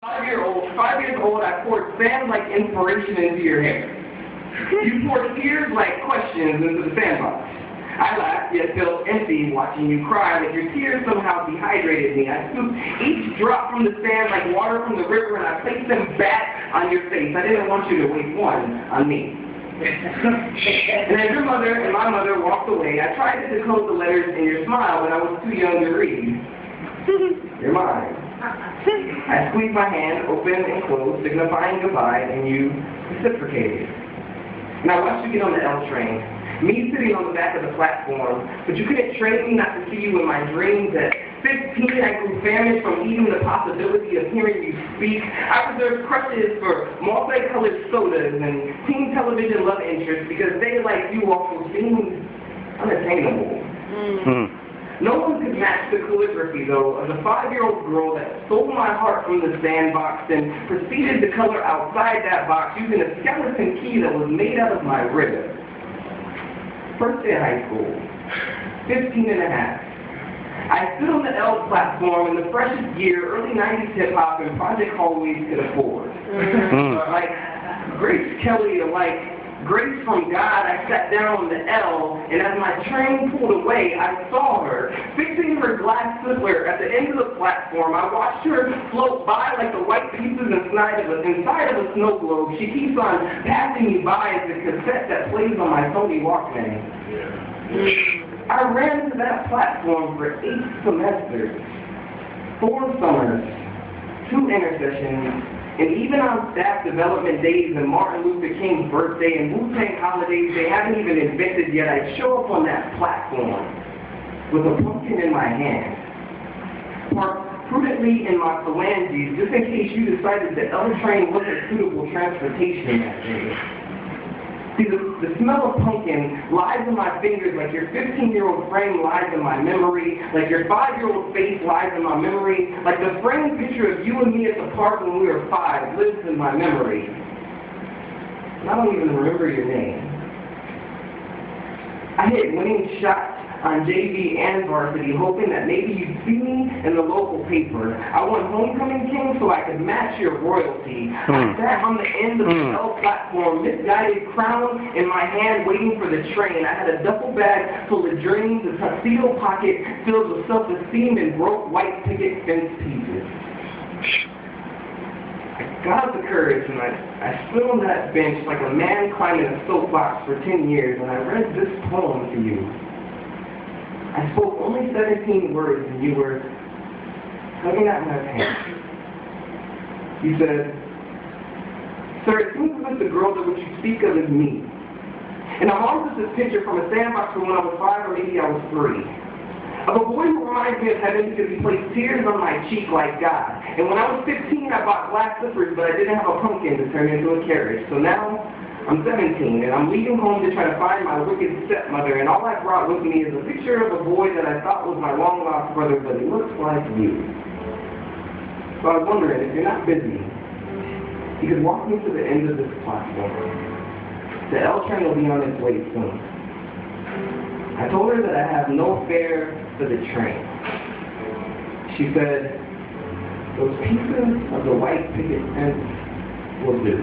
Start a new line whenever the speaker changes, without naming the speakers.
5 years old, I poured sand like inspiration into your hair. You poured tears like questions into the sandbox. I laughed, yet felt empty watching you cry, like your tears somehow dehydrated me. I scooped each drop from the sand like water from the river, and I placed them back on your face. I didn't want you to waste one on me. And as your mother and my mother walked away, I tried to decode the letters in your smile, but I was too young to read. You're mine. I squeezed my hand open and closed, signifying goodbye, and you reciprocated. And I watched you get on the L train, me sitting on the back of the platform, but you couldn't train me not to see you in my dreams. At 15, I grew famished from even the possibility of hearing you speak. I reserved crushes for multicolored sodas and teen television love interests because they, like you, also seemed unattainable. No one could match the calligraphy, though, of the 5-year-old girl that stole my heart from the sandbox and proceeded to color outside that box using a skeleton key that was made out of my rib. First day of high school, 15 and a half. I stood on the L platform in the freshest year, early 90s hip-hop and Project Hallways could afford. Like Grace Kelly or like Grace from God, I sat down on the L, and as my train pulled away, I saw her, fixing her glass slipper at the end of the platform. I watched her float by like the white pieces inside of a snow globe. She keeps on passing me by as the cassette that plays on my Sony Walkman. I ran to that platform for 8 semesters, 4 summers, 2 intersessions, and even on staff development days and Martin Luther King's birthday and Wu-Tang holidays they haven't even invented yet, I'd show up on that platform with a pumpkin in my hand, parked prudently in my phalanges, just in case you decided the L train wasn't suitable transportation that day. See, the smell of pumpkin lies in my fingers like your 15-year-old frame lies in my memory, like your 5-year-old face lies in my memory, like the framed picture of you and me at the park when we were 5 lives in my memory. And I don't even remember your name. I hit winning shots on JV and varsity, hoping that maybe you'd see me in the local paper. I won homecoming king so I could match your royalty. I sat on the end of the L platform, misguided crown in my hand, waiting for the train. I had a duffel bag full of dreams, a tuxedo pocket filled with self-esteem and broke white picket fence pieces. I got up the courage and I stood on that bench like a man climbing a soapbox for 10 years, and I read this poem to you. I spoke only 17 words, and you were tugging at my pants. You said, "Sir, it seems as if the girl that which you speak of is me." And I marked this picture from a sandbox from when I was 5 or maybe I was 3. Of a boy who reminds me of heaven because he placed tears on my cheek like God. And when I was 15, I bought black slippers, but I didn't have a pumpkin to turn into a carriage. So now, I'm 17, and I'm leaving home to try to find my wicked stepmother, and all I brought with me is a picture of a boy that I thought was my long-lost brother, but he looks like you. So I was wondering, if you're not busy, you could walk me to the end of this platform. The L train will be on its way soon. I told her that I have no fare for the train. She said, "Those pieces of the white picket fence will do."